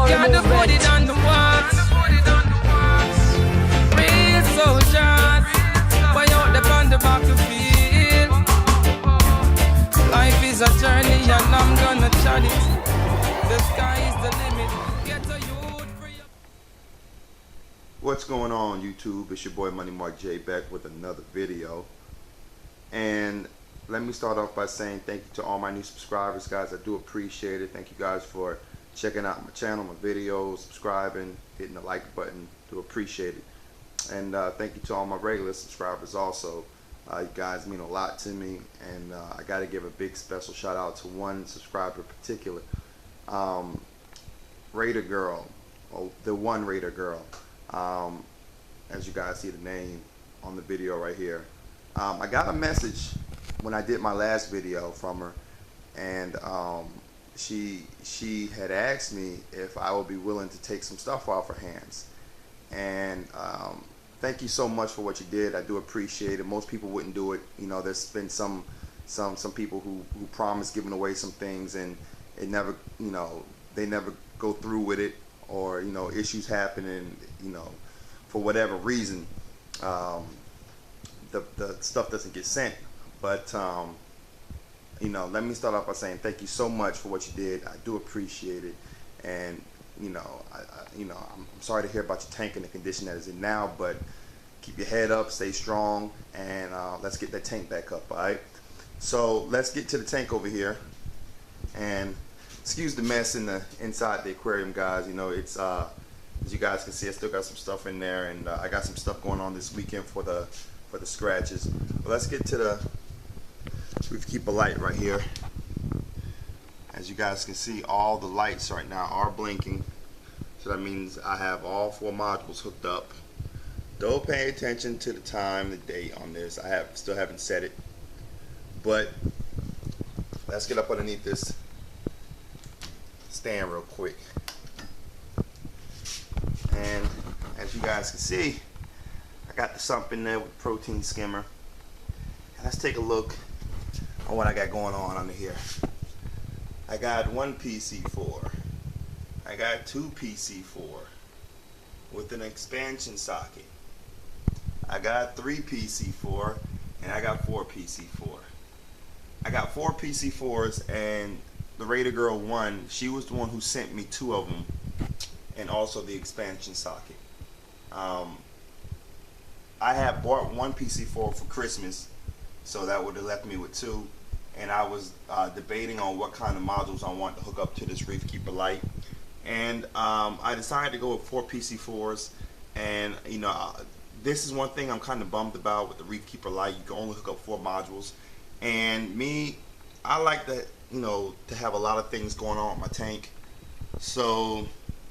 Gotta put it on the wax. Real soldiers, way out there on the battlefield. Life is a journey and I'm gonna chart it. The sky is the limit. Get a youth free. What's going on, YouTube? It's your boy moneymarkj back with another video. And let me start off by saying thank you to all my new subscribers, guys. I do appreciate it. Thank you guys for checking out my channel, my videos, subscribing, hitting the like button. Do appreciate it. And thank you to all my regular subscribers also. You guys mean a lot to me, and I got to give a big special shout out to one subscriber in particular, Raider Girl, or the one Raider Girl. As you guys see the name on the video right here. I got a message when I did my last video from her, and she had asked me if I would be willing to take some stuff off her hands. And thank you so much for what you did. I do appreciate it. Most people wouldn't do it. You know, there's been some people who promise giving away some things, and it never, you know, they never go through with it, or, you know, issues happen, and, you know, for whatever reason, the stuff doesn't get sent. But you know, let me start off by saying thank you so much for what you did. I do appreciate it, and you know, I'm sorry to hear about your tank and the condition that it's in now, but keep your head up, stay strong, and let's get that tank back up. All right, so let's get to the tank over here. And excuse the mess in the inside the aquarium, guys. You know, it's as you guys can see, I still got some stuff in there, and I got some stuff going on this weekend for the scratches. But let's get to the Reef Keeper light right here. As you guys can see, all the lights right now are blinking, so that means I have all 4 modules hooked up. Don't pay attention to the time, the date on this. I still haven't set it, but let's get up underneath this stand real quick. And as you guys can see, I got the sump in there with protein skimmer. And let's take a look on what I got going on under here. I got 1 PC4. I got 2 PC4 with an expansion socket. I got 3 PC4, and I got 4 PC4. I got 4 PC4s, and the Raider Girl 1, she was the one who sent me 2 of them, and also the expansion socket. I had bought 1 PC4 for Christmas, so that would have left me with 2. And I was debating on what kind of modules I want to hook up to this Reef Keeper light. And I decided to go with 4 PC4s. And you know, this is one thing I'm kind of bummed about with the Reef Keeper light. You can only hook up 4 modules. And me, I like to, you know, to have a lot of things going on with my tank. So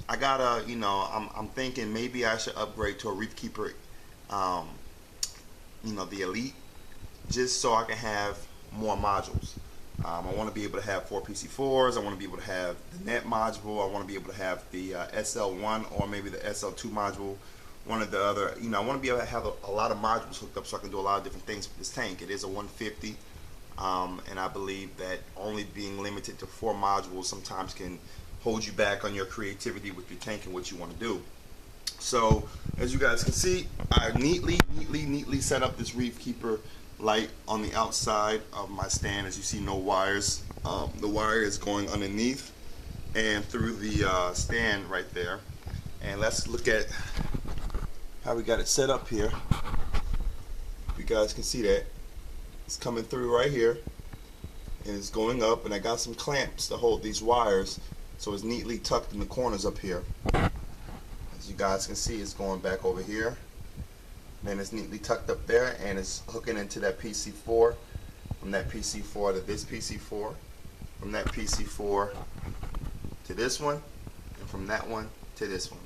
I gotta, you know, I'm thinking maybe I should upgrade to a Reef Keeper, you know, the Elite, just so I can have more modules. I want to be able to have 4 PC4s. I want to be able to have the net module. I want to be able to have the SL1 or maybe the SL2 module, one or the other. You know, I want to be able to have a lot of modules hooked up so I can do a lot of different things with this tank. It is a 150, and I believe that only being limited to 4 modules sometimes can hold you back on your creativity with your tank and what you want to do. So as you guys can see, I neatly set up this Reef Keeper light on the outside of my stand. As you see, no wires. The wire is going underneath and through the stand right there. And let's look at how we got it set up here. You guys can see that it's coming through right here, and it's going up, and I got some clamps to hold these wires, so it's neatly tucked in the corners up here. As you guys can see, it's going back over here, and it's neatly tucked up there, and it's hooking into that PC4, from that PC4 to this PC4, from that PC4 to this one, and from that one to this one.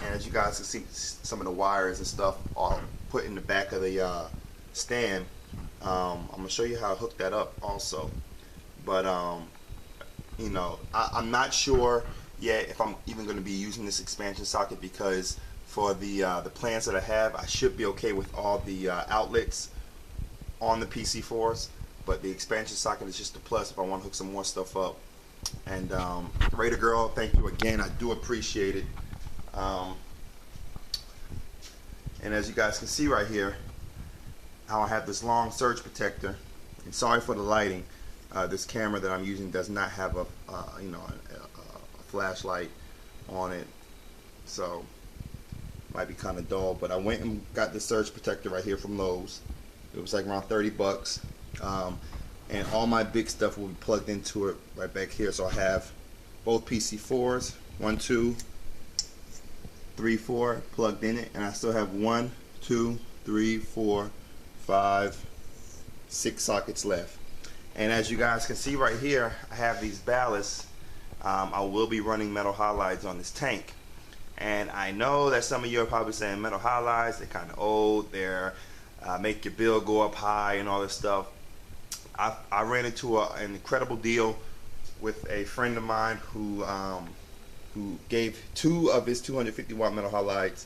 And as you guys can see, some of the wires and stuff are put in the back of the stand. I'm gonna show you how I hook that up also, but you know, I'm not sure yet if I'm even going to be using this expansion socket, because for the plans that I have, I should be okay with all the outlets on the PC4s, but the expansion socket is just a plus if I want to hook some more stuff up. And Raider Girl, thank you again. I do appreciate it. And as you guys can see right here, how I have this long surge protector. And sorry for the lighting. This camera that I'm using does not have a flashlight on it, so might be kind of dull. But I went and got this surge protector right here from Lowe's. It was like around 30 bucks. And all my big stuff will be plugged into it right back here. So I have both PC4s, 1, 2, 3, 4 plugged in it, and I still have 1, 2, 3, 4, 5, 6 sockets left. And as you guys can see right here, I have these ballasts. I will be running metal halides on this tank. And I know that some of you are probably saying metal halides, they're kind of old, they're make your bill go up high and all this stuff. I ran into an incredible deal with a friend of mine who gave 2 of his 250 watt metal halides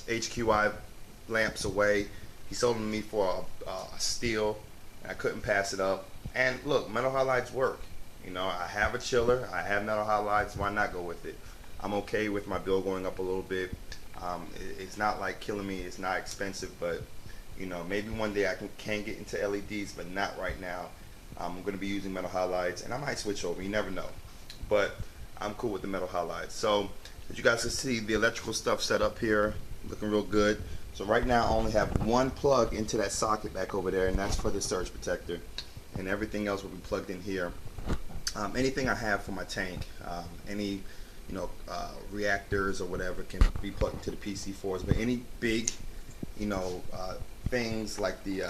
HQI lamps away. He sold them to me for a steal. I couldn't pass it up. And look, metal halides work. You know, I have a chiller, I have metal halides, why not go with it? I'm okay with my bill going up a little bit. It's not like killing me, it's not expensive, but you know, maybe one day I can get into LEDs, but not right now. I'm going to be using metal halides, and I might switch over, you never know. But I'm cool with the metal halides. So as you guys can see, the electrical stuff set up here, looking real good. So right now I only have 1 plug into that socket back over there, and that's for the surge protector. And everything else will be plugged in here. Anything I have for my tank, any reactors or whatever can be plugged into the PC4s, but any big, things like the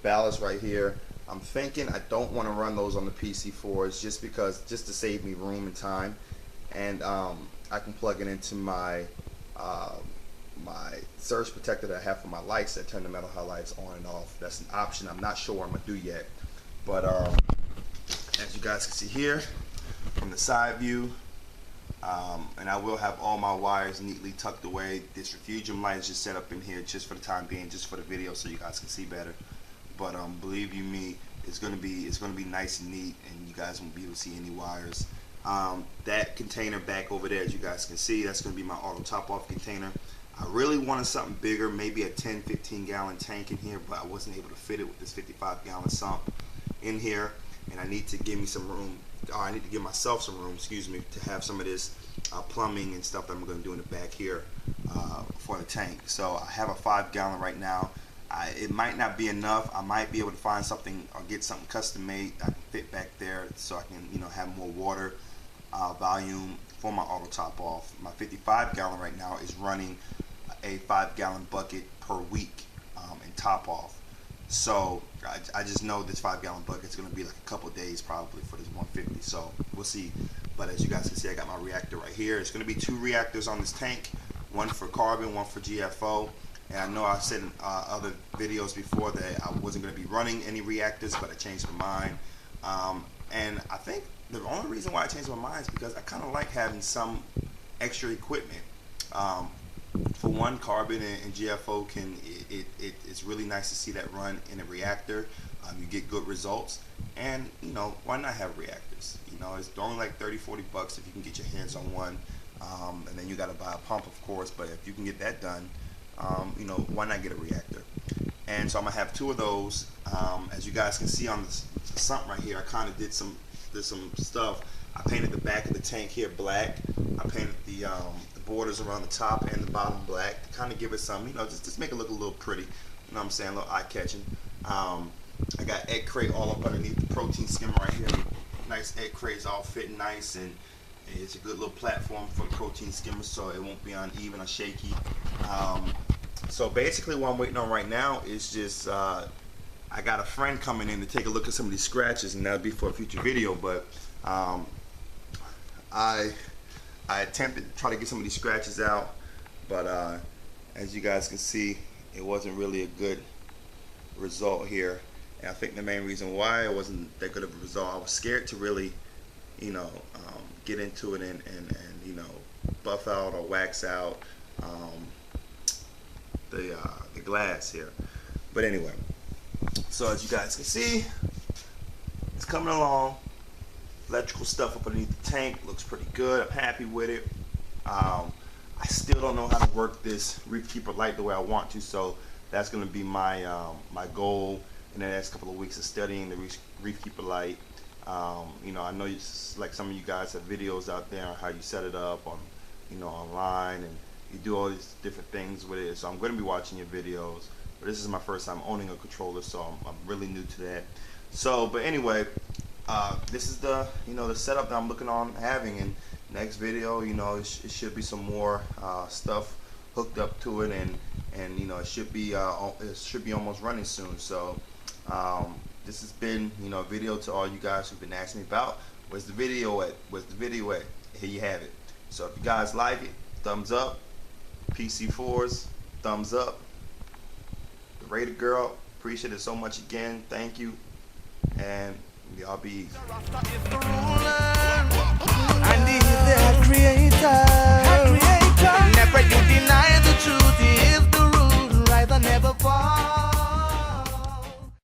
ballast right here, I'm thinking I don't want to run those on the PC4s just to save me room and time. And I can plug it into my my surge protector that I have for my lights that turn the metal halides on and off. That's an option. I'm not sure what I'm gonna do yet, but as you guys can see here from the side view, and I will have all my wires neatly tucked away. This refugium light is just set up in here just for the time being, just for the video, so you guys can see better. But believe you me, it's gonna be nice and neat, and you guys won't be able to see any wires. That container back over there, as you guys can see, that's gonna be my auto top off container. I really wanted something bigger, maybe a 10-15 gallon tank in here, but I wasn't able to fit it with this 55 gallon sump in here, and I need to give me some room, or I need to give myself some room, excuse me, to have some of this plumbing and stuff that I'm going to do in the back here for the tank. So I have a 5 gallon right now. It might not be enough. I might be able to find something or get something custom made I can fit back there, so I can have more water volume for my auto top off. My 55 gallon right now is running a 5 gallon bucket per week and top off. So I just know this 5 gallon bucket is going to be like a couple days probably for this 150. So we'll see. But as you guys can see, I got my reactor right here. It's going to be 2 reactors on this tank, one for carbon, one for GFO. And I know I said in other videos before that I wasn't going to be running any reactors, but I changed my mind. And I think the only reason why I changed my mind is because I kind of like having some extra equipment. For one, carbon and GFO it's really nice to see that run in a reactor. You get good results, and why not have reactors? It's only like 30-40 bucks if you can get your hands on one, and then you got to buy a pump, of course. But if you can get that done, why not get a reactor? And so I'm gonna have 2 of those. As you guys can see on the sump right here, I kind of did some stuff. I painted the back of the tank here black. I painted the borders around the top and the bottom black to kind of give it some, just make it look a little pretty. You know what I'm saying? A little eye-catching. I got egg crate all up underneath the protein skimmer right here. Nice egg crates, all fitting nice, and it's a good little platform for the protein skimmer, so it won't be uneven or shaky. So basically, what I'm waiting on right now is just I got a friend coming in to take a look at some of these scratches, and that'll be for a future video. But I attempted to try to get some of these scratches out, but as you guys can see, it wasn't really a good result here. And I think the main reason why it wasn't that good of a result, I was scared to really, get into it and buff out or wax out the glass here. But anyway, so as you guys can see, it's coming along. Electrical stuff up underneath the tank looks pretty good. I'm happy with it. I still don't know how to work this Reef Keeper light the way I want to, so that's going to be my my goal in the next couple of weeks of studying the Reef Keeper light. You know, I know like some of you guys have videos out there on how you set it up on, you know, online, and you do all these different things with it. So I'm going to be watching your videos. But this is my first time owning a controller, so I'm really new to that. So, but anyway, this is the, you know, the setup that I'm looking on having. And next video, you know, it should be some more stuff hooked up to it, and you know, it should be almost running soon. So this has been, you know, a video to all you guys who've been asking me about where's the video at, here you have it. So if you guys like it, thumbs up. PC4s, thumbs up. The Rated Girl, appreciate it so much again, thank you, and y'all be easy.